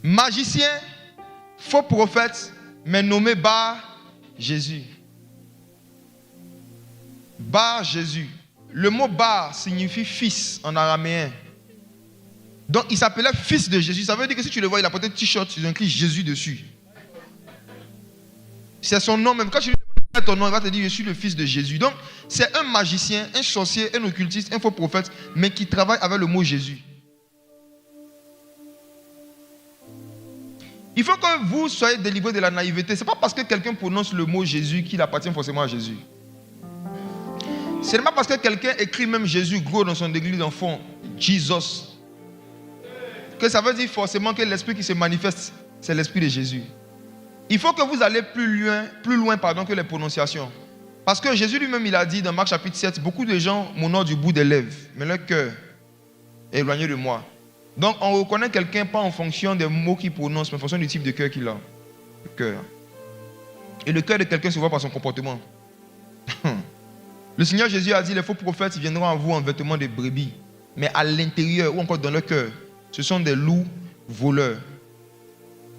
Magicien, faux prophète, mais nommé Bar Jésus. Bar Jésus. Le mot Bar signifie fils en araméen. Donc il s'appelait fils de Jésus. Ça veut dire que si tu le vois, il a porté un t-shirt, il a écrit Jésus dessus. C'est son nom même. Quand tu lui demandes ton nom, il va te dire je suis le fils de Jésus. Donc c'est un magicien, un sorcier, un occultiste, un faux prophète, mais qui travaille avec le mot Jésus. Il faut que vous soyez délivrés de la naïveté. Ce n'est pas parce que quelqu'un prononce le mot Jésus qu'il appartient forcément à Jésus. Ce n'est pas parce que quelqu'un écrit même Jésus gros dans son église en fond, Jesus, que ça veut dire forcément que l'esprit qui se manifeste, c'est l'esprit de Jésus. Il faut que vous allez plus loin que les prononciations. Parce que Jésus lui-même, il a dit dans Marc chapitre 7, beaucoup de gens m'honorent du bout des lèvres, mais leur cœur est éloigné de moi. Donc on reconnaît quelqu'un pas en fonction des mots qu'il prononce, mais en fonction du type de cœur qu'il a. Le cœur. Et le cœur de quelqu'un se voit par son comportement. Le Seigneur Jésus a dit, les faux prophètes viendront à vous en vêtements de brebis, mais à l'intérieur ou encore dans leur cœur, ce sont des loups voleurs.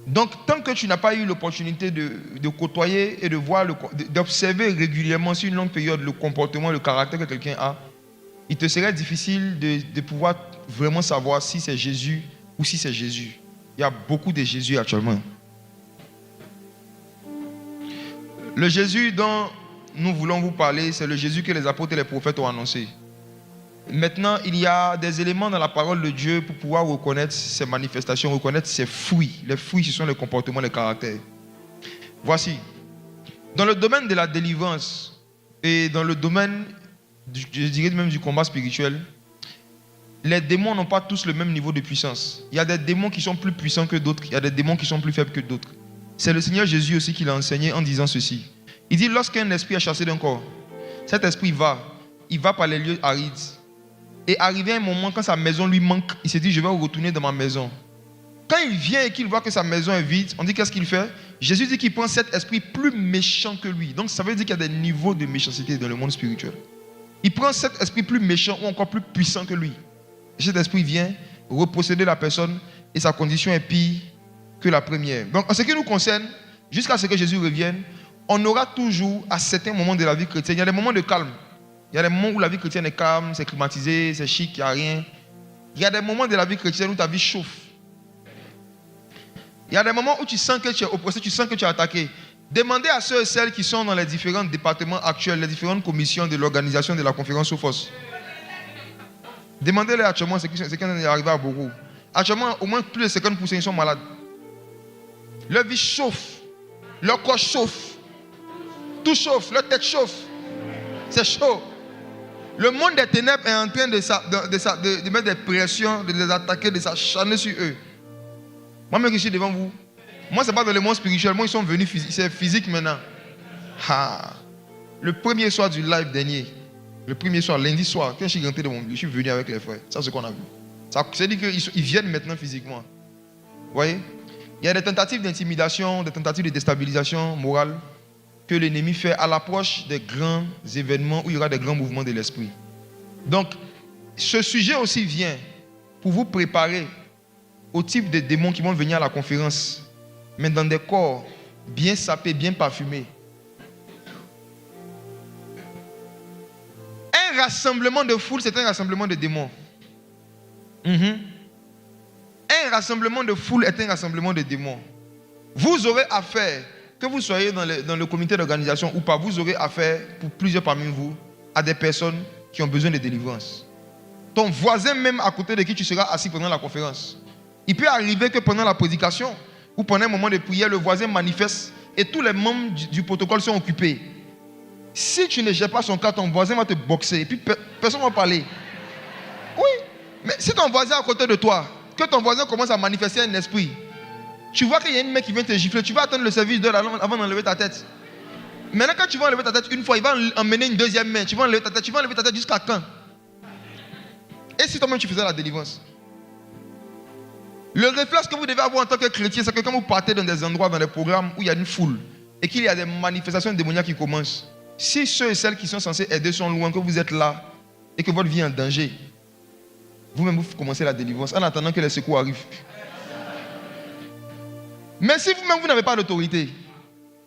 Donc, tant que tu n'as pas eu l'opportunité de côtoyer et de voir, d'observer régulièrement sur une longue période le comportement, le caractère que quelqu'un a, il te serait difficile de pouvoir vraiment savoir si c'est Jésus ou si c'est Jésus. Il y a beaucoup de Jésus actuellement. Le Jésus dont nous voulons vous parler, c'est le Jésus que les apôtres et les prophètes ont annoncé. Maintenant, il y a des éléments dans la parole de Dieu pour pouvoir reconnaître ces manifestations, reconnaître ces fruits. Les fruits, ce sont les comportements, les caractères. Voici. Dans le domaine de la délivrance et dans le domaine, je dirais même du combat spirituel, les démons n'ont pas tous le même niveau de puissance. Il y a des démons qui sont plus puissants que d'autres. Il y a des démons qui sont plus faibles que d'autres. C'est le Seigneur Jésus aussi qui l'a enseigné en disant ceci. Il dit, lorsqu'un esprit est chassé d'un corps, cet esprit il va par les lieux arides. Et arrivé à un moment, quand sa maison lui manque, il se dit, je vais retourner dans ma maison. Quand il vient et qu'il voit que sa maison est vide, on dit, qu'est-ce qu'il fait? Jésus dit qu'il prend cet esprit plus méchant que lui. Donc ça veut dire qu'il y a des niveaux de méchanceté dans le monde spirituel. Il prend cet esprit plus méchant ou encore plus puissant que lui. Et cet esprit vient reposséder la personne et sa condition est pire que la première. Donc en ce qui nous concerne, jusqu'à ce que Jésus revienne, on aura toujours, à certains moments de la vie chrétienne, il y a des moments de calme. Il y a des moments où la vie chrétienne est calme, c'est climatisé, c'est chic, il n'y a rien. Il y a des moments de la vie chrétienne où ta vie chauffe. Il y a des moments où tu sens que tu es oppressé, tu sens que tu es attaqué. Demandez à ceux et celles qui sont dans les différents départements actuels, les différentes commissions de l'organisation de la conférence Sophos. Demandez-les actuellement, c'est qui est arrivé à beaucoup. Actuellement, au moins plus de 50% ils sont malades. Leur vie chauffe, leur corps chauffe, tout chauffe, leur tête chauffe. C'est chaud. Le monde des ténèbres est en train de mettre des pressions, de les attaquer, de s'acharner sur eux. Moi-même qui suis devant vous, moi, ce n'est pas dans le monde spirituel. Moi, ils sont venus physique. C'est physique maintenant. Le premier soir du live dernier, le premier soir, lundi soir, quand je suis rentré de mon bureau, je suis venu avec les frères. Ça, c'est ce qu'on a vu. Ça veut dire qu'ils viennent maintenant physiquement. Vous voyez? Il y a des tentatives d'intimidation, des tentatives de déstabilisation morale que l'ennemi fait à l'approche des grands événements où il y aura des grands mouvements de l'esprit. Donc, ce sujet aussi vient pour vous préparer au type de démons qui vont venir à la conférence, mais dans des corps bien sapés, bien parfumés. Un rassemblement de foule, c'est un rassemblement de démons. Un rassemblement de foule est un rassemblement de démons. Vous aurez affaire, que vous soyez dans le comité d'organisation ou pas, vous aurez affaire, pour plusieurs parmi vous, à des personnes qui ont besoin de délivrance. Ton voisin même à côté de qui tu seras assis pendant la conférence. Il peut arriver que pendant la prédication ou pendant un moment de prière, le voisin manifeste et tous les membres du protocole sont occupés. Si tu ne gères pas son cas, ton voisin va te boxer et puis personne ne va parler. Oui, mais si ton voisin est à côté de toi, que ton voisin commence à manifester un esprit, tu vois qu'il y a une main qui vient te gifler, tu vas attendre le service d'heure avant d'enlever ta tête. Maintenant, quand tu vas enlever ta tête une fois, il va emmener une deuxième main. Tu vas enlever ta tête jusqu'à quand? Et si toi-même tu faisais la délivrance? Le réflexe que vous devez avoir en tant que chrétien, c'est que quand vous partez dans des endroits, dans des programmes où il y a une foule et qu'il y a des manifestations démoniaques qui commencent, si ceux et celles qui sont censés aider sont loin, que vous êtes là et que votre vie est en danger, vous-même vous commencez la délivrance en attendant que les secours arrivent. Mais si vous-même, vous n'avez pas d'autorité,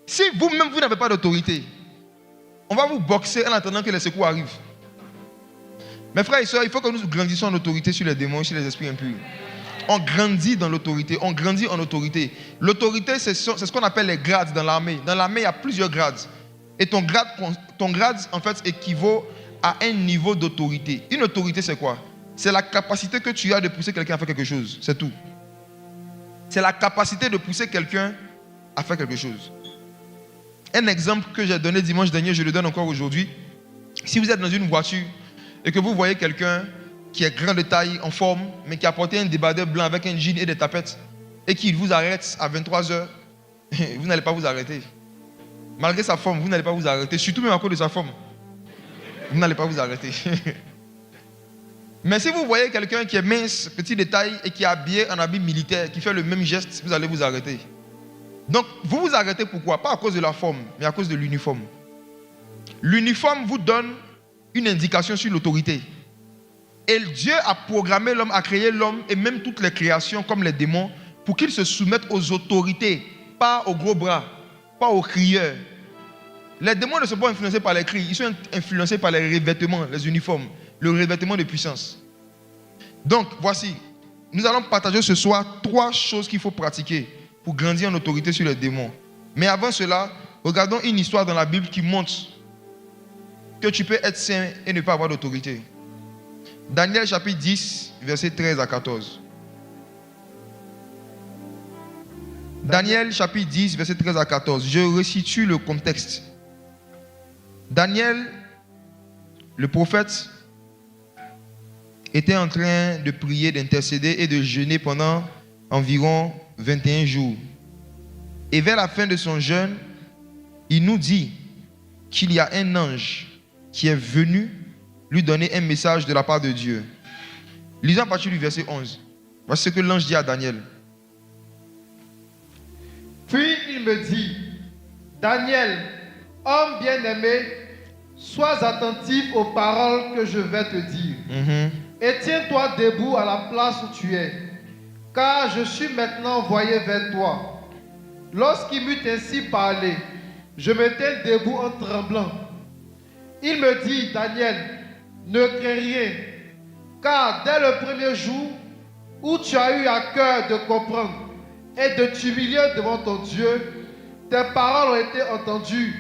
si vous-même, vous n'avez pas d'autorité, on va vous boxer en attendant que les secours arrivent. Mes frères et sœurs, il faut que nous grandissions en autorité sur les démons et sur les esprits impurs. On grandit dans l'autorité, on grandit en autorité. L'autorité, c'est ce qu'on appelle les grades dans l'armée. Dans l'armée, il y a plusieurs grades. Et ton grade, en fait, équivaut à un niveau d'autorité. Une autorité, c'est quoi? C'est la capacité que tu as de pousser quelqu'un à faire quelque chose. C'est tout. C'est la capacité de pousser quelqu'un à faire quelque chose. Un exemple que j'ai donné dimanche dernier, je le donne encore aujourd'hui. Si vous êtes dans une voiture et que vous voyez quelqu'un qui est grand de taille, en forme, mais qui a porté un débardeur blanc avec un jean et des tapettes, et qu'il vous arrête à 23h, vous n'allez pas vous arrêter. Malgré sa forme, vous n'allez pas vous arrêter, surtout même à cause de sa forme. Vous n'allez pas vous arrêter. Mais si vous voyez quelqu'un qui est mince, petit de taille, et qui est habillé en habit militaire, qui fait le même geste, vous allez vous arrêter. Donc, vous vous arrêtez pourquoi? Pas à cause de la forme, mais à cause de l'uniforme. L'uniforme vous donne une indication sur l'autorité. Et Dieu a programmé l'homme, a créé l'homme et même toutes les créations comme les démons pour qu'ils se soumettent aux autorités, pas aux gros bras, pas aux crieurs. Les démons ne sont pas influencés par les cris, ils sont influencés par les revêtements, les uniformes, le revêtement de puissance. Donc, voici, nous allons partager ce soir 3 choses qu'il faut pratiquer pour grandir en autorité sur les démons. Mais avant cela, regardons une histoire dans la Bible qui montre que tu peux être saint et ne pas avoir d'autorité. Daniel chapitre 10, versets 13 à 14. Daniel chapitre 10, verset 13 à 14. Je resitue le contexte. Daniel, le prophète, était en train de prier, d'intercéder et de jeûner pendant environ 21 jours. Et vers la fin de son jeûne, il nous dit qu'il y a un ange qui est venu lui donner un message de la part de Dieu. Lisons à partir du verset 11. Voici ce que l'ange dit à Daniel. Puis il me dit, Daniel, homme bien-aimé, sois attentif aux paroles que je vais te dire. Et tiens-toi debout à la place où tu es, car je suis maintenant envoyé vers toi. Lorsqu'il m'eut ainsi parlé, je me tins debout en tremblant. Il me dit, Daniel, ne crains rien, car dès le premier jour où tu as eu à cœur de comprendre et de t'humilier devant ton Dieu, tes paroles ont été entendues,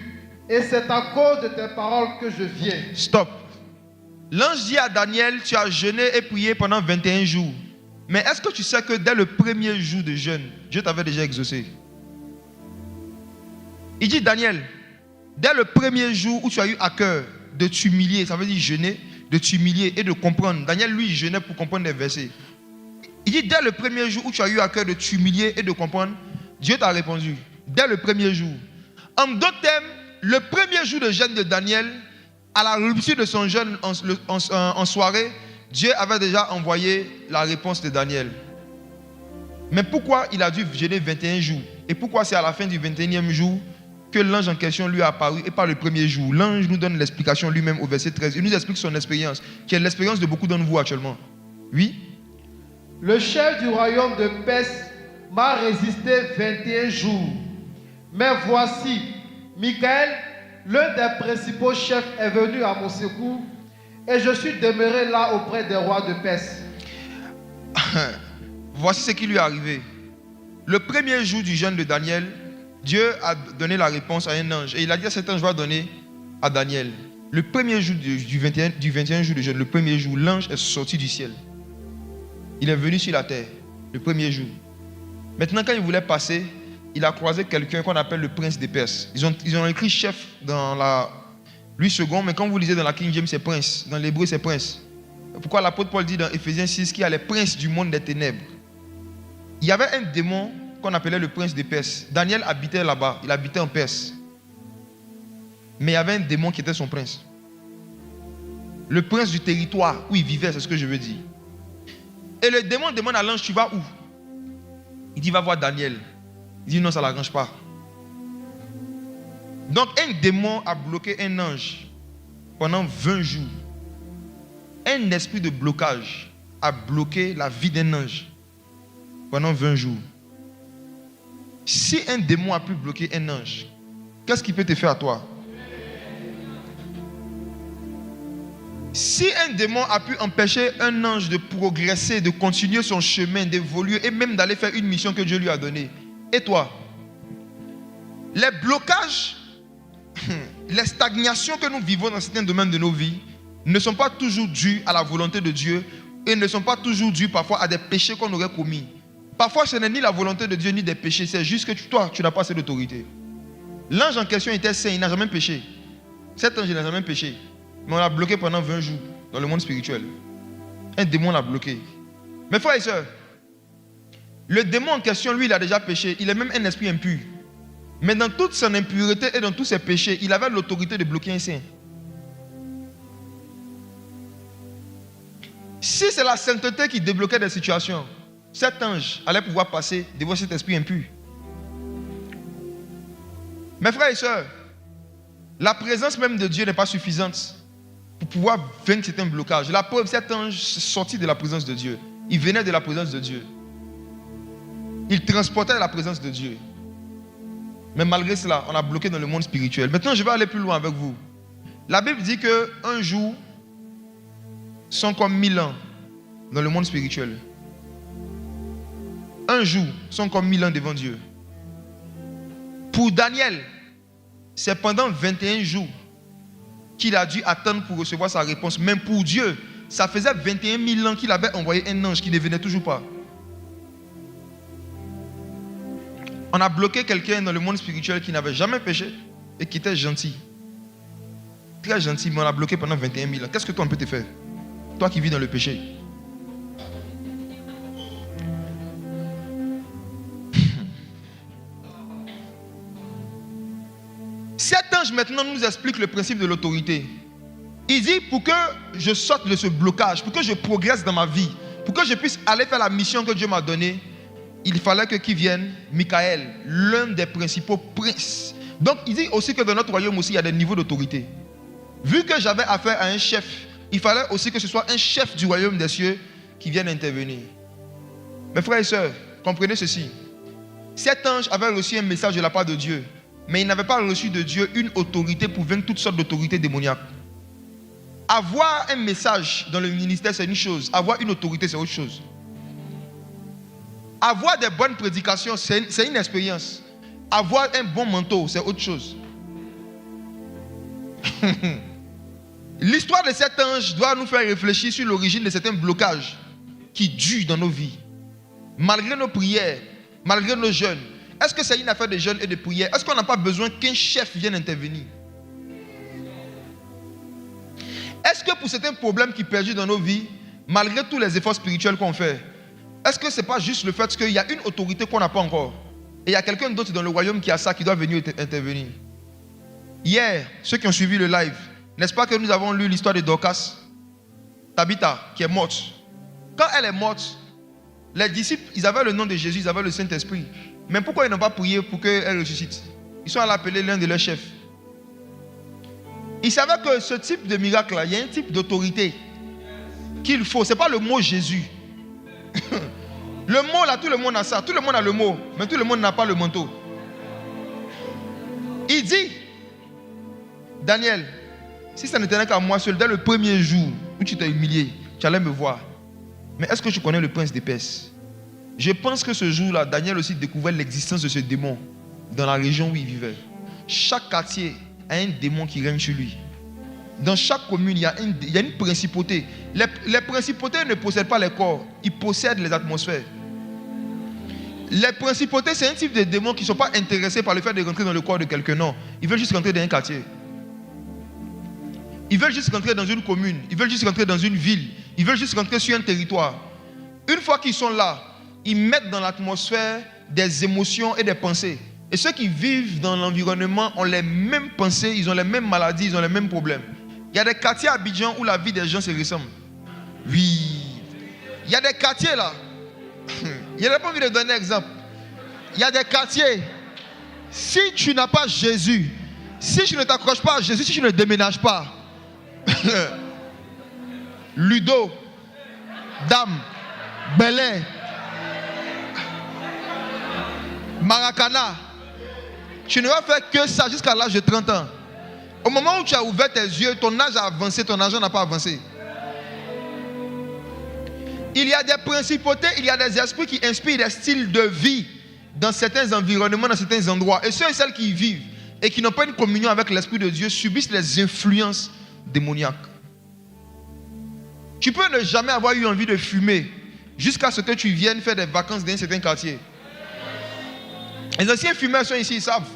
et c'est à cause de tes paroles que je viens. Stop. L'ange dit à Daniel, tu as jeûné et prié pendant 21 jours. Mais est-ce que tu sais que dès le premier jour de jeûne, Dieu t'avait déjà exaucé? Il dit, Daniel, dès le premier jour où tu as eu à cœur de t'humilier, ça veut dire jeûner, de t'humilier et de comprendre. Daniel, lui, jeûnait pour comprendre les versets. Il dit, dès le premier jour où tu as eu à cœur de t'humilier et de comprendre, Dieu t'a répondu. Dès le premier jour. En d'autres termes, le premier jour de jeûne de Daniel, à la rupture de son jeûne en soirée, Dieu avait déjà envoyé la réponse de Daniel. Mais pourquoi il a dû jeûner 21 jours? Et pourquoi c'est à la fin du 21e jour que l'ange en question lui a apparu et pas le premier jour? L'ange nous donne l'explication lui-même au verset 13. Il nous explique son expérience, qui est l'expérience de beaucoup d'entre vous actuellement. Oui? Le chef du royaume de Perse m'a résisté 21 jours. Mais voici, Michael, l'un des principaux chefs, est venu à mon secours et je suis demeuré là auprès des rois de Perse. Voici ce qui lui est arrivé. Le premier jour du jeûne de Daniel, Dieu a donné la réponse à un ange. Et il a dit à cet ange, va donner à Daniel. Le premier jour du 21 jour de jeûne, le premier jour, l'ange est sorti du ciel. Il est venu sur la terre, le premier jour. Maintenant, quand il voulait passer, il a croisé quelqu'un qu'on appelle le prince des Perses. Ils ont écrit chef dans la Louis II, mais quand vous lisez dans la King James, c'est prince. Dans l'hébreu, c'est prince. Pourquoi l'apôtre Paul dit dans Éphésiens 6 qu'il y a les princes du monde des ténèbres? Il y avait un démon qu'on appelait le prince des Perses. Daniel habitait là-bas, il habitait en Perse. Mais il y avait un démon qui était son prince. Le prince du territoire où il vivait, c'est ce que je veux dire. Et le démon demande à l'ange, tu vas où? Il dit, va voir Daniel. Il dit, non, ça ne l'arrange pas. Donc un démon a bloqué un ange pendant 20 jours. Un esprit de blocage a bloqué la vie d'un ange pendant 20 jours. Si un démon a pu bloquer un ange, qu'est-ce qu'il peut te faire à toi? Si un démon a pu empêcher un ange de progresser, de continuer son chemin, d'évoluer et même d'aller faire une mission que Dieu lui a donnée, et toi? Les blocages, les stagnations que nous vivons dans certains domaines de nos vies ne sont pas toujours dues à la volonté de Dieu et ne sont pas toujours dues parfois à des péchés qu'on aurait commis. Parfois, ce n'est ni la volonté de Dieu ni des péchés, c'est juste que toi, tu n'as pas assez d'autorité. L'ange en question était saint, il n'a jamais péché. Cet ange, il n'a jamais péché. Mais on l'a bloqué pendant 20 jours dans le monde spirituel. Un démon l'a bloqué. Mes frères et sœurs, le démon en question, lui, il a déjà péché. Il est même un esprit impur. Mais dans toute son impureté et dans tous ses péchés, il avait l'autorité de bloquer un saint. Si c'est la sainteté qui débloquait des situations, cet ange allait pouvoir passer devant cet esprit impur. Mes frères et sœurs, la présence même de Dieu n'est pas suffisante pour pouvoir vaincre certains blocages. La preuve, cet ange sortit de la présence de Dieu. Il venait de la présence de Dieu. Il transportait la présence de Dieu. Mais malgré cela, on a bloqué dans le monde spirituel. Maintenant, je vais aller plus loin avec vous. La Bible dit qu'un jour sont comme 1000 ans dans le monde spirituel. Un jour sont comme 1000 ans devant Dieu. Pour Daniel, c'est pendant 21 jours qu'il a dû attendre pour recevoir sa réponse. Même pour Dieu, ça faisait 21 000 ans qu'il avait envoyé un ange qui ne venait toujours pas. On a bloqué quelqu'un dans le monde spirituel qui n'avait jamais péché et qui était gentil. Très gentil, mais on l'a bloqué pendant 21 000 ans. Qu'est-ce que toi on peut te faire? Toi qui vis dans le péché. Cet ange maintenant nous explique le principe de l'autorité. Il dit pour que je sorte de ce blocage, pour que je progresse dans ma vie, pour que je puisse aller faire la mission que Dieu m'a donnée, il fallait que qui vienne Michael, l'un des principaux princes. Donc il dit aussi que dans notre royaume aussi il y a des niveaux d'autorité. Vu que j'avais affaire à un chef, il fallait aussi que ce soit un chef du royaume des cieux qui vienne intervenir. Mes frères et sœurs, comprenez ceci. Cet ange avait reçu un message de la part de Dieu, mais il n'avait pas reçu de Dieu une autorité pour vaincre toutes sortes d'autorités démoniaques. Avoir un message dans le ministère, c'est une chose. Avoir une autorité, c'est autre chose. Avoir des bonnes prédications, c'est une expérience. Avoir un bon manteau, c'est autre chose. L'histoire de cet ange doit nous faire réfléchir sur l'origine de certains blocages qui durent dans nos vies. Malgré nos prières, malgré nos jeûnes. Est-ce que c'est une affaire de jeûne et de prière? Est-ce qu'on n'a pas besoin qu'un chef vienne intervenir? Est-ce que pour certains problèmes qui perdurent dans nos vies, malgré tous les efforts spirituels qu'on fait, est-ce que ce n'est pas juste le fait qu'il y a une autorité qu'on n'a pas encore? Et il y a quelqu'un d'autre dans le royaume qui a ça, qui doit venir intervenir. Hier, ceux qui ont suivi le live, n'est-ce pas que nous avons lu l'histoire de Dorcas, Tabitha, qui est morte. Quand elle est morte, les disciples, ils avaient le nom de Jésus, ils avaient le Saint-Esprit. Mais pourquoi ils n'ont pas prié pour qu'elle ressuscite? Ils sont allés appeler l'un de leurs chefs. Ils savaient que ce type de miracle-là, il y a un type d'autorité qu'il faut. Ce n'est pas le mot Jésus. Le mot là, tout le monde a ça. Tout le monde a le mot, mais tout le monde n'a pas le manteau. Il dit, Daniel, si ça n'était qu'à moi seul, dès le premier jour où tu t'es humilié, tu allais me voir. Mais est-ce que tu connais le prince des Perses? Je pense que ce jour-là, Daniel aussi découvrait l'existence de ce démon dans la région où il vivait. Chaque quartier a un démon qui règne sur lui. Dans chaque commune, il y a une principauté. Les principautés ne possèdent pas les corps, ils possèdent les atmosphères. Les principautés, c'est un type de démons qui ne sont pas intéressés par le fait de rentrer dans le corps de quelqu'un. Non, ils veulent juste rentrer dans un quartier. Ils veulent juste rentrer dans une commune. Ils veulent juste rentrer dans une ville. Ils veulent juste rentrer sur un territoire. Une fois qu'ils sont là, ils mettent dans l'atmosphère des émotions et des pensées. Et ceux qui vivent dans l'environnement ont les mêmes pensées, ils ont les mêmes maladies, ils ont les mêmes problèmes. Il y a des quartiers à Abidjan où la vie des gens se ressemble. Oui. Il y a des quartiers là. Il n'y a pas envie de donner un exemple. Il y a des quartiers. Si tu n'as pas Jésus, si tu ne t'accroches pas à Jésus, si tu ne déménages pas, Ludo, Dame, Belay, Maracana. Tu ne vas faire que ça jusqu'à l'âge de 30 ans. Au moment où tu as ouvert tes yeux, ton âge a avancé, ton argent n'a pas avancé. Il y a des principautés, il y a des esprits qui inspirent des styles de vie dans certains environnements, dans certains endroits. Et ceux et celles qui y vivent et qui n'ont pas une communion avec l'Esprit de Dieu subissent les influences démoniaques. Tu peux ne jamais avoir eu envie de fumer jusqu'à ce que tu viennes faire des vacances dans un certain quartier. Les anciens fumeurs sont ici, ils savent.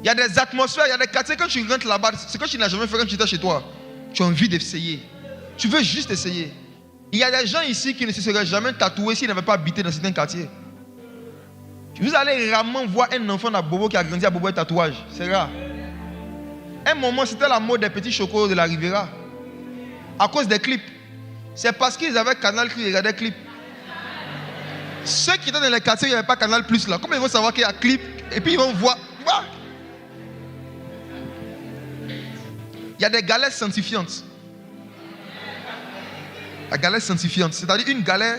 Il y a des atmosphères, il y a des quartiers, quand tu rentres là-bas, ce que tu n'as jamais fait quand tu étais chez toi, tu as envie d'essayer. Tu veux juste essayer. Il y a des gens ici qui ne se seraient jamais tatoués s'ils n'avaient pas habité dans certains quartiers. Vous allez rarement voir un enfant à Bobo qui a grandi à Bobo et tatouage. C'est rare. Un moment, c'était la mode des petits chocos de la Riviera. À cause des clips. C'est parce qu'ils avaient Canal qu'ils regardaient clips. Ceux qui étaient dans les quartiers, il n'y avait pas Canal Plus là. Comment ils vont savoir qu'il y a clip et puis ils vont voir. Il y a des galères sanctifiantes. La galère sanctifiante, c'est-à-dire une galère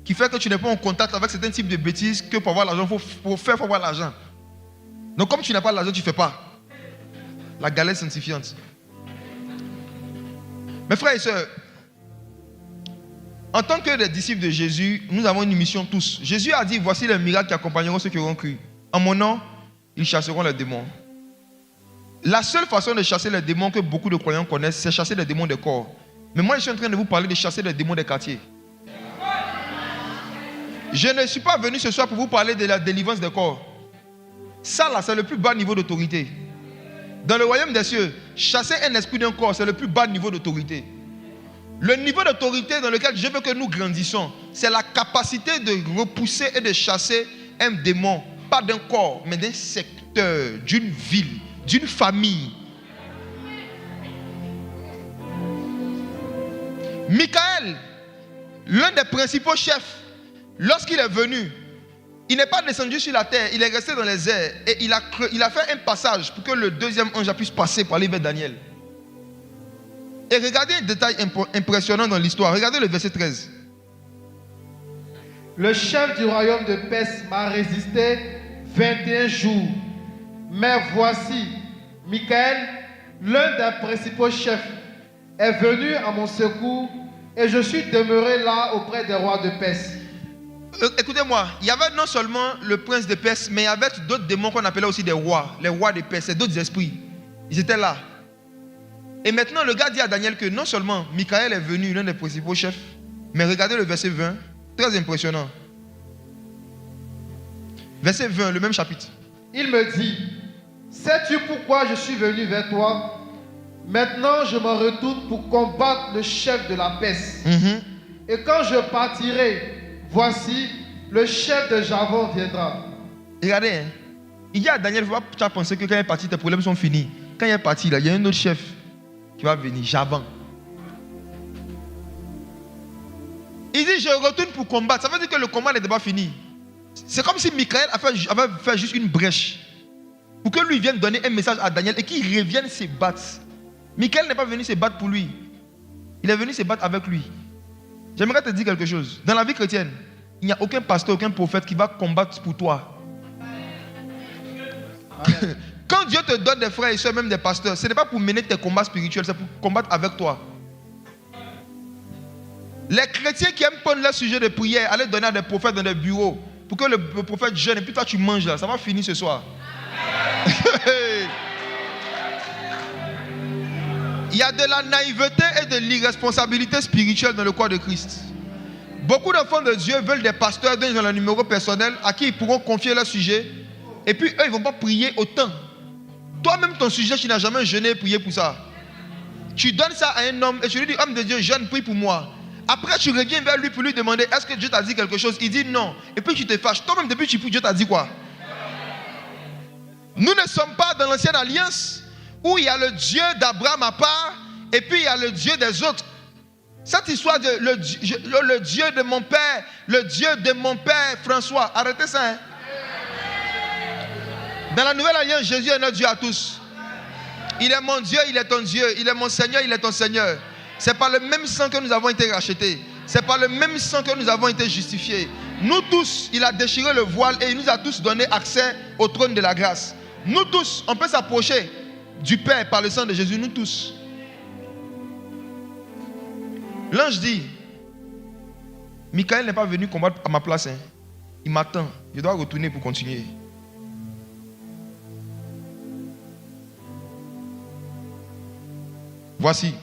qui fait que tu n'es pas en contact avec certains types de bêtises que pour avoir l'argent, il faut avoir l'argent. Donc comme tu n'as pas l'argent, tu ne fais pas. La galère sanctifiante. Mes frères et sœurs, en tant que des disciples de Jésus, nous avons une mission tous. Jésus a dit, voici les miracles qui accompagneront ceux qui auront cru. En mon nom, ils chasseront les démons. La seule façon de chasser les démons que beaucoup de croyants connaissent, c'est chasser les démons des corps. Mais moi, je suis en train de vous parler de chasser les démons des quartiers. Je ne suis pas venu ce soir pour vous parler de la délivrance des corps. Ça, là, c'est le plus bas niveau d'autorité. Dans le royaume des cieux, chasser un esprit d'un corps, c'est le plus bas niveau d'autorité. Le niveau d'autorité dans lequel je veux que nous grandissons, c'est la capacité de repousser et de chasser un démon, pas d'un corps, mais d'un secteur, d'une ville, d'une famille. Michael, l'un des principaux chefs, lorsqu'il est venu, il n'est pas descendu sur la terre, il est resté dans les airs et il a fait un passage pour que le deuxième ange puisse passer pour aller vers Daniel. Et regardez un détail impressionnant dans l'histoire. Regardez le verset 13. Le chef du royaume de Perse m'a résisté 21 jours. Mais voici, Michael, l'un des principaux chefs, est venu à mon secours et je suis demeuré là auprès des rois de Perse. Écoutez-moi, il y avait non seulement le prince de Perse, mais il y avait d'autres démons qu'on appelait aussi des rois, les rois de Perse, et d'autres esprits. Ils étaient là. Et maintenant, le gars dit à Daniel que non seulement Michael est venu, l'un des principaux chefs, mais regardez le verset 20, très impressionnant. Verset 20, le même chapitre. Il me dit, sais-tu pourquoi je suis venu vers toi? Maintenant, je m'en retourne pour combattre le chef de la Perse. Et quand je partirai, voici, le chef de Javon viendra. Regardez, hein, il dit à Daniel, tu as pensé que quand il est parti, tes problèmes sont finis. Quand il est parti, là, il y a un autre chef qui va venir, Javon. Il dit, je retourne pour combattre. Ça veut dire que le combat n'était pas fini. C'est comme si Michael avait fait juste une brèche pour que lui vienne donner un message à Daniel et qu'il revienne se battre. Michael n'est pas venu se battre pour lui. Il est venu se battre avec lui. J'aimerais te dire quelque chose. Dans la vie chrétienne, il n'y a aucun pasteur, aucun prophète qui va combattre pour toi. Quand Dieu te donne des frères et soeurs, même des pasteurs, ce n'est pas pour mener tes combats spirituels, c'est pour combattre avec toi. Les chrétiens qui aiment prendre leur sujet de prière, aller donner à des prophètes dans des bureaux, pour que le prophète jeûne et puis toi tu manges là, ça va finir ce soir. Il y a de la naïveté et de l'irresponsabilité spirituelle dans le corps de Christ. Beaucoup d'enfants de Dieu veulent des pasteurs dont ils ont le numéro personnel à qui ils pourront confier leur sujet. Et puis eux, ils ne vont pas prier autant. Toi-même, ton sujet, tu n'as jamais jeûné et prié pour ça. Tu donnes ça à un homme et tu lui dis, homme de Dieu, jeûne, prie pour moi. Après, tu reviens vers lui pour lui demander, est-ce que Dieu t'a dit quelque chose? Il dit non. Et puis tu te fâches. Toi-même, depuis que tu pries, Dieu t'a dit quoi? Nous ne sommes pas dans l'ancienne alliance où il y a le Dieu d'Abraham à part et puis il y a le Dieu des autres. Cette histoire de le Dieu de mon père, le Dieu de mon père François, arrêtez ça. Hein? Dans la nouvelle alliance, Jésus est notre Dieu à tous. Il est mon Dieu, il est ton Dieu. Il est mon Seigneur, il est ton Seigneur. C'est par le même sang que nous avons été rachetés. C'est par le même sang que nous avons été justifiés. Nous tous, il a déchiré le voile et il nous a tous donné accès au trône de la grâce. Nous tous, on peut s'approcher du Père par le sang de Jésus, nous tous. L'ange dit, Michael n'est pas venu combattre à ma place. Hein. Il m'attend. Je dois retourner pour continuer. Voici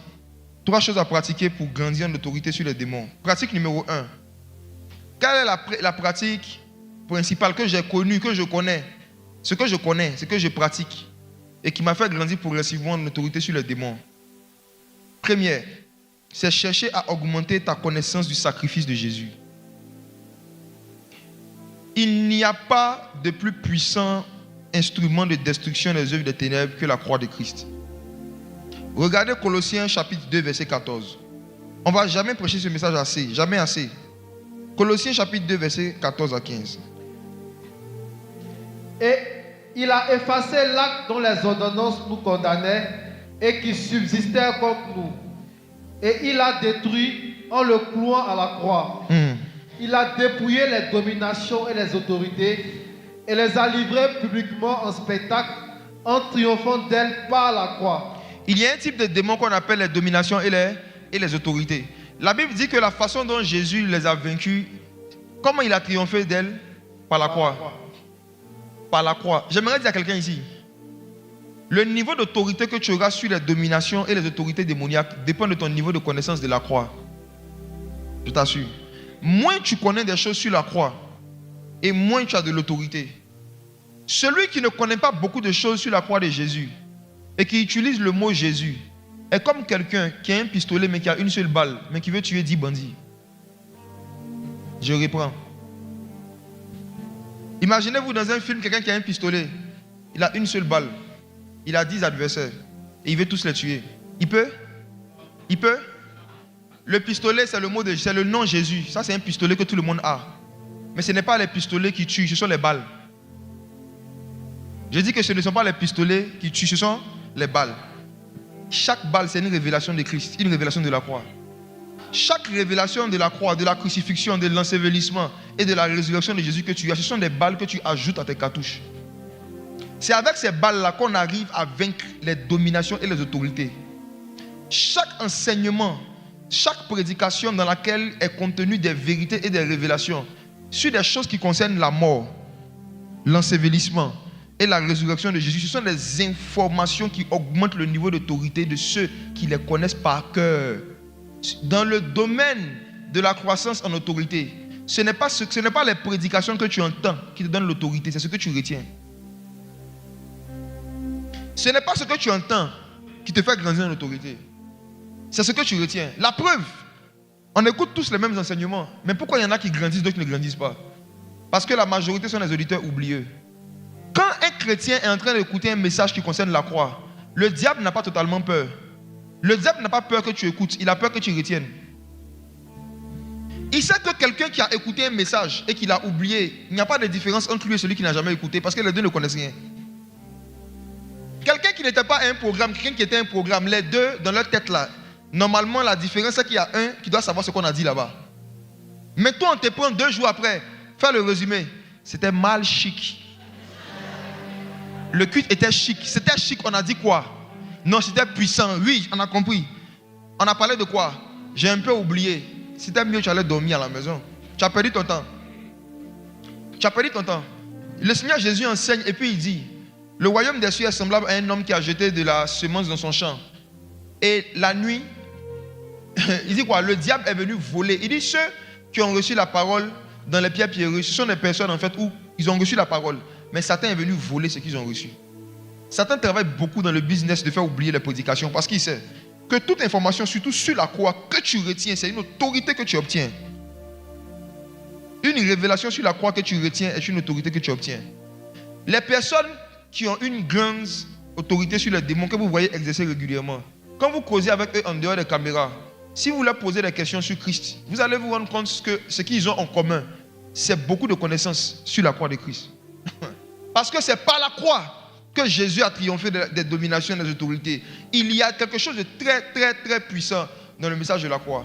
3 choses à pratiquer pour grandir en autorité sur les démons. Pratique numéro 1. Quelle est la pratique principale que j'ai connue, que je connais? Ce que je connais, ce que je pratique et qui m'a fait grandir progressivement en autorité sur les démons. Première, c'est chercher à augmenter ta connaissance du sacrifice de Jésus. Il n'y a pas de plus puissant instrument de destruction des œuvres des ténèbres que la croix de Christ. Regardez Colossiens chapitre 2, verset 14. On ne va jamais prêcher ce message assez, jamais assez. Colossiens chapitre 2, verset 14 à 15. Et il a effacé l'acte dont les ordonnances nous condamnaient et qui subsistait contre nous. Et il a détruit en le clouant à la croix. Il a dépouillé les dominations et les autorités et les a livrées publiquement en spectacle en triomphant d'elles par la croix. Il y a un type de démons qu'on appelle les dominations et les autorités. La Bible dit que la façon dont Jésus les a vaincus, comment il a triomphé d'elles? Par la croix. Par la croix. J'aimerais dire à quelqu'un ici, le niveau d'autorité que tu auras sur les dominations et les autorités démoniaques dépend de ton niveau de connaissance de la croix. Je t'assure. Moins tu connais des choses sur la croix, et moins tu as de l'autorité. Celui qui ne connaît pas beaucoup de choses sur la croix de Jésus, et qui utilise le mot Jésus, est comme quelqu'un qui a un pistolet mais qui a une seule balle, mais qui veut tuer 10 bandits. Je reprends. Imaginez-vous dans un film, quelqu'un qui a un pistolet, il a une seule balle, il a 10 adversaires, et il veut tous les tuer. Il peut? Il peut? Le pistolet, c'est le nom Jésus. Ça, c'est un pistolet que tout le monde a. Mais ce n'est pas les pistolets qui tuent, ce sont les balles. Je dis que ce ne sont pas les pistolets qui tuent, ce sont les balles. Chaque balle, c'est une révélation de Christ, une révélation de la croix. Chaque révélation de la croix, de la crucifixion, de l'ensevelissement et de la résurrection de Jésus que tu as, ce sont des balles que tu ajoutes à tes cartouches. C'est avec ces balles-là qu'on arrive à vaincre les dominations et les autorités. Chaque enseignement, chaque prédication dans laquelle est contenu des vérités et des révélations sur des choses qui concernent la mort, l'ensevelissement et la résurrection de Jésus, ce sont des informations qui augmentent le niveau d'autorité de ceux qui les connaissent par cœur. Dans le domaine de la croissance en autorité, ce n'est pas les prédications que tu entends qui te donnent l'autorité, c'est ce que tu retiens. Ce n'est pas ce que tu entends qui te fait grandir en autorité. C'est ce que tu retiens. La preuve, on écoute tous les mêmes enseignements. Mais pourquoi il y en a qui grandissent, d'autres qui ne grandissent pas? Parce que la majorité sont des auditeurs oublieux. Quand un chrétien est en train d'écouter un message qui concerne la croix, le diable n'a pas totalement peur. Le diable n'a pas peur que tu écoutes, il a peur que tu retiennes. Il sait que quelqu'un qui a écouté un message et qui l'a oublié, il n'y a pas de différence entre lui et celui qui n'a jamais écouté, parce que les deux ne connaissent rien. Quelqu'un qui n'était pas un programme, quelqu'un qui était un programme, les deux dans leur tête là, normalement la différence c'est qu'il y a un qui doit savoir ce qu'on a dit là-bas. Mais toi on te prend 2 jours après, fais le résumé. C'était mal chic. Le culte était chic. C'était chic, on a dit quoi? Non, c'était puissant. Oui, on a compris. On a parlé de quoi? J'ai un peu oublié. C'était mieux, tu allais dormir à la maison. Tu as perdu ton temps. Tu as perdu ton temps. Le Seigneur Jésus enseigne et puis il dit, le royaume des cieux est semblable à un homme qui a jeté de la semence dans son champ. Et la nuit, il dit quoi? Le diable est venu voler. Il dit, ceux qui ont reçu la parole dans les pierres pierreuses, ce sont des personnes en fait où ils ont reçu la parole. Mais Satan est venu voler ce qu'ils ont reçu. Satan travaille beaucoup dans le business de faire oublier les prédications parce qu'il sait que toute information, surtout sur la croix, que tu retiens, c'est une autorité que tu obtiens. Une révélation sur la croix que tu retiens est une autorité que tu obtiens. Les personnes qui ont une grande autorité sur les démons que vous voyez exercer régulièrement, quand vous causez avec eux en dehors des caméras, si vous leur posez des questions sur Christ, vous allez vous rendre compte que ce qu'ils ont en commun, c'est beaucoup de connaissances sur la croix de Christ. Parce que c'est par la croix que Jésus a triomphé des dominations et des autorités. Il y a quelque chose de très, très, très puissant dans le message de la croix.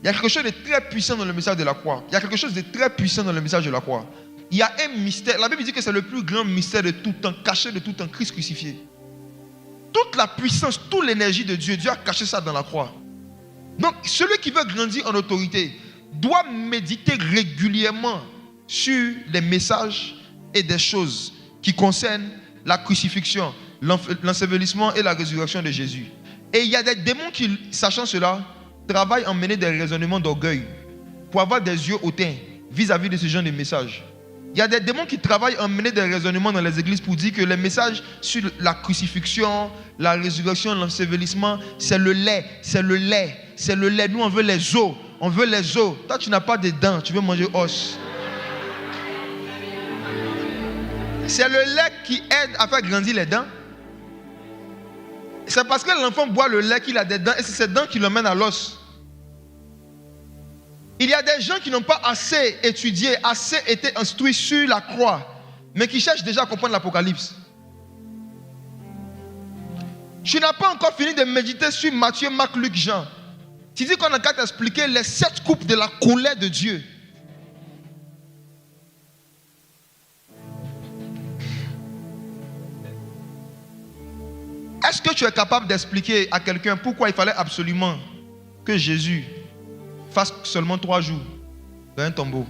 Il y a quelque chose de très puissant dans le message de la croix. Il y a quelque chose de très puissant dans le message de la croix. Il y a un mystère. La Bible dit que c'est le plus grand mystère de tout temps, caché de tout temps, Christ crucifié. Toute la puissance, toute l'énergie de Dieu, Dieu a caché ça dans la croix. Donc, celui qui veut grandir en autorité doit méditer régulièrement sur les messages et des choses qui concernent la crucifixion, l'ensevelissement et la résurrection de Jésus. Et il y a des démons qui, sachant cela, travaillent à mener des raisonnements d'orgueil pour avoir des yeux hautains vis-à-vis de ce genre de messages. Il y a des démons qui travaillent à mener des raisonnements dans les églises pour dire que les messages sur la crucifixion, la résurrection, l'ensevelissement, c'est le lait, c'est le lait, c'est le lait. Nous, on veut les os, on veut les os. Toi, tu n'as pas de dents, tu veux manger os. C'est le lait qui aide à faire grandir les dents. C'est parce que l'enfant boit le lait qu'il a des dents et c'est ces dents qui l'emmènent à l'os. Il y a des gens qui n'ont pas assez étudié, assez été instruits sur la croix, mais qui cherchent déjà à comprendre l'Apocalypse. Tu n'as pas encore fini de méditer sur Matthieu, Marc, Luc, Jean. Tu dis qu'on a qu'à t'expliquer les 7 coupes de la colère de Dieu. Est-ce que tu es capable d'expliquer à quelqu'un pourquoi il fallait absolument que Jésus fasse seulement 3 jours dans un tombeau?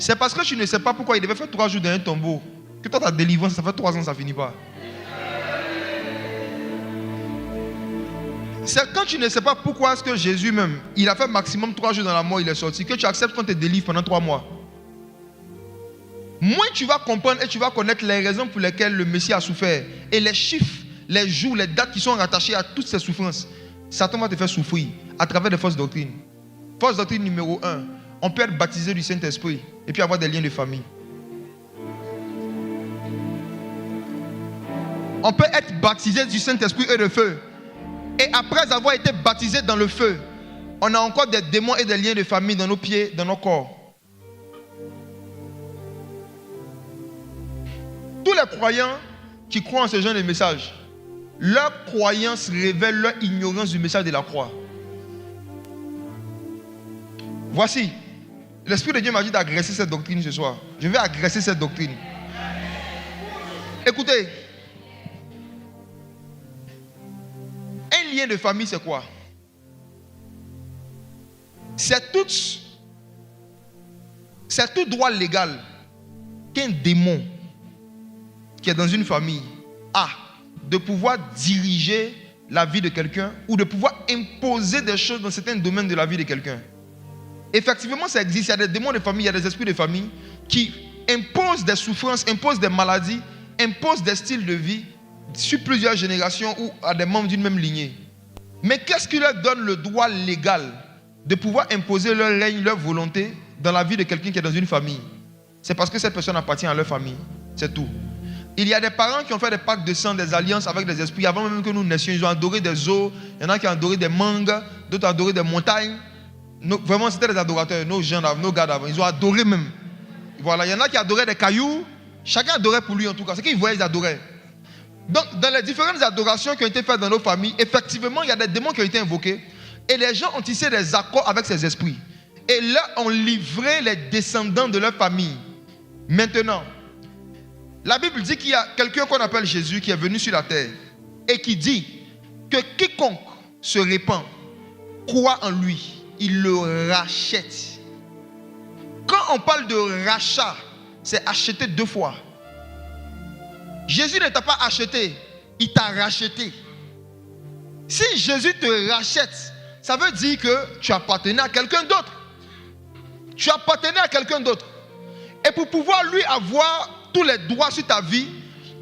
C'est parce que tu ne sais pas pourquoi il devait faire 3 jours dans un tombeau que toi ta délivrance, ça fait 3 ans, ça ne finit pas. C'est quand tu ne sais pas pourquoi est-ce que Jésus même, il a fait maximum 3 jours dans la mort, il est sorti, que tu acceptes qu'on te délivre pendant 3 mois. Moins tu vas comprendre et tu vas connaître les raisons pour lesquelles le Messie a souffert et les chiffres, les jours, les dates qui sont rattachées à toutes ces souffrances. Satan va te faire souffrir à travers des fausses doctrines. Fausse doctrine numéro 1, on peut être baptisé du Saint-Esprit et puis avoir des liens de famille. On peut être baptisé du Saint-Esprit et de feu. Et après avoir été baptisé dans le feu, on a encore des démons et des liens de famille dans nos pieds, dans nos corps. Tous les croyants qui croient en ce genre de message, leur croyance révèle leur ignorance du message de la croix. Voici, l'Esprit de Dieu m'a dit d'agresser cette doctrine ce soir. Je vais agresser cette doctrine. Écoutez, un lien de famille, c'est quoi? C'est tout droit légal qu'un démon qui est dans une famille a de pouvoir diriger la vie de quelqu'un ou de pouvoir imposer des choses dans certains domaines de la vie de quelqu'un. Effectivement, ça existe. Il y a des démons de famille, il y a des esprits de famille qui imposent des souffrances, imposent des maladies, imposent des styles de vie sur plusieurs générations ou à des membres d'une même lignée. Mais qu'est-ce qui leur donne le droit légal de pouvoir imposer leur règne, leur volonté dans la vie de quelqu'un qui est dans une famille? C'est parce que cette personne appartient à leur famille. C'est tout. Il y a des parents qui ont fait des pactes de sang, des alliances avec des esprits. Avant même que nous naissions, ils ont adoré des eaux. Il y en a qui ont adoré des mangues, d'autres ont adoré des montagnes. Vraiment, c'était des adorateurs, nos gens, nos gars d'avant. Ils ont adoré même. Voilà, il y en a qui adoraient des cailloux. Chacun adorait pour lui en tout cas. Ce qu'ils voyaient, ils adoraient. Donc, dans les différentes adorations qui ont été faites dans nos familles, effectivement, il y a des démons qui ont été invoqués. Et les gens ont tissé des accords avec ces esprits. Et là, on livrait les descendants de leur famille. Maintenant, la Bible dit qu'il y a quelqu'un qu'on appelle Jésus qui est venu sur la terre et qui dit que quiconque se répand, croit en lui, il le rachète. Quand on parle de rachat, c'est acheter 2 fois. Jésus ne t'a pas acheté, il t'a racheté. Si Jésus te rachète, ça veut dire que tu appartenais à quelqu'un d'autre. Tu appartenais à quelqu'un d'autre. Et pour pouvoir lui avoir tous les droits sur ta vie,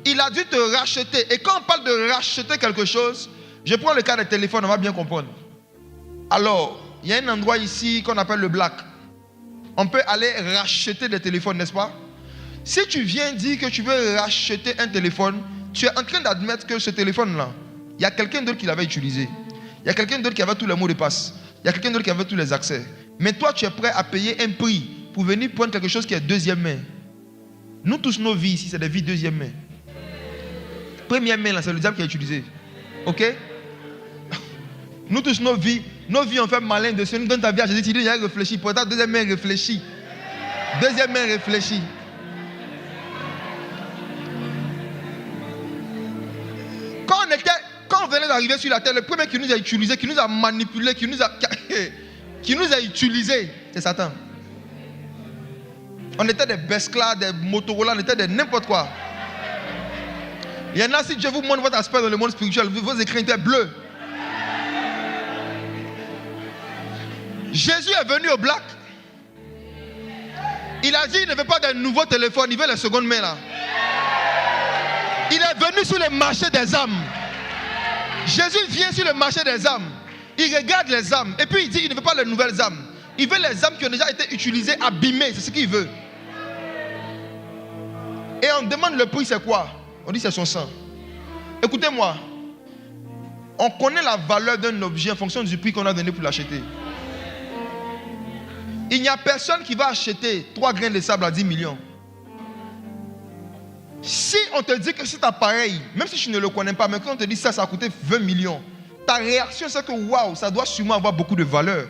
il a dû te racheter. Et quand on parle de racheter quelque chose, je prends le cas des téléphones, on va bien comprendre. Alors, il y a un endroit ici qu'on appelle le black. On peut aller racheter des téléphones, n'est-ce pas? Si tu viens dire que tu veux racheter un téléphone, tu es en train d'admettre que ce téléphone-là, il y a quelqu'un d'autre qui l'avait utilisé. Il y a quelqu'un d'autre qui avait tous les mots de passe. Il y a quelqu'un d'autre qui avait tous les accès. Mais toi, tu es prêt à payer un prix pour venir prendre quelque chose qui est deuxième main. Nous tous, nos vies ici, c'est des vies deuxième main. Première main, là, c'est le diable qui a utilisé. Ok? Nous tous, nos vies, on fait malin dessus. Nous donnons ta vie à Jésus, tu dis, il y a réfléchi. Pour ta deuxième main réfléchit. Deuxième main réfléchit. Quand on venait d'arriver sur la terre, le premier qui nous a utilisé, qui nous a manipulé, qui nous a utilisé, c'est Satan. On était des Bescla, des Motorola, on était des n'importe quoi. Il y en a, si Dieu vous montre votre aspect dans le monde spirituel, vos écrins étaient bleus. Jésus est venu au black. Il a dit il ne veut pas de nouveaux téléphones, il veut les secondes mains là. Il est venu sur le marché des âmes. Jésus vient sur le marché des âmes. Il regarde les âmes. Et puis il dit il ne veut pas les nouvelles âmes. Il veut les âmes qui ont déjà été utilisées, abîmées. C'est ce qu'il veut. Et on demande le prix, c'est quoi? On dit c'est son sang. Écoutez-moi. On connaît la valeur d'un objet en fonction du prix qu'on a donné pour l'acheter. Il n'y a personne qui va acheter 3 grains de sable à 10 millions. Si on te dit que cet appareil, même si tu ne le connais pas, mais quand on te dit ça, ça a coûté 20 millions, ta réaction c'est que waouh, ça doit sûrement avoir beaucoup de valeur.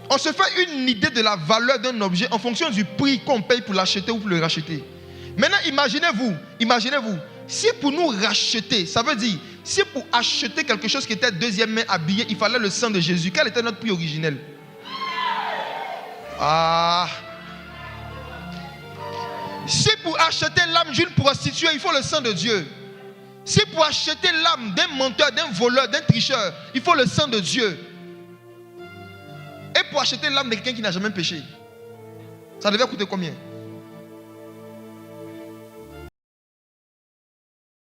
On se fait une idée de la valeur d'un objet en fonction du prix qu'on paye pour l'acheter ou pour le racheter. Maintenant, imaginez-vous, si pour nous racheter, ça veut dire, si pour acheter quelque chose qui était deuxième main habillé, il fallait le sang de Jésus, quel était notre prix originel? Si pour acheter l'âme d'une prostituée, il faut le sang de Dieu. Si pour acheter l'âme d'un menteur, d'un voleur, d'un tricheur, il faut le sang de Dieu. Et pour acheter l'âme de quelqu'un qui n'a jamais péché, ça devait coûter combien?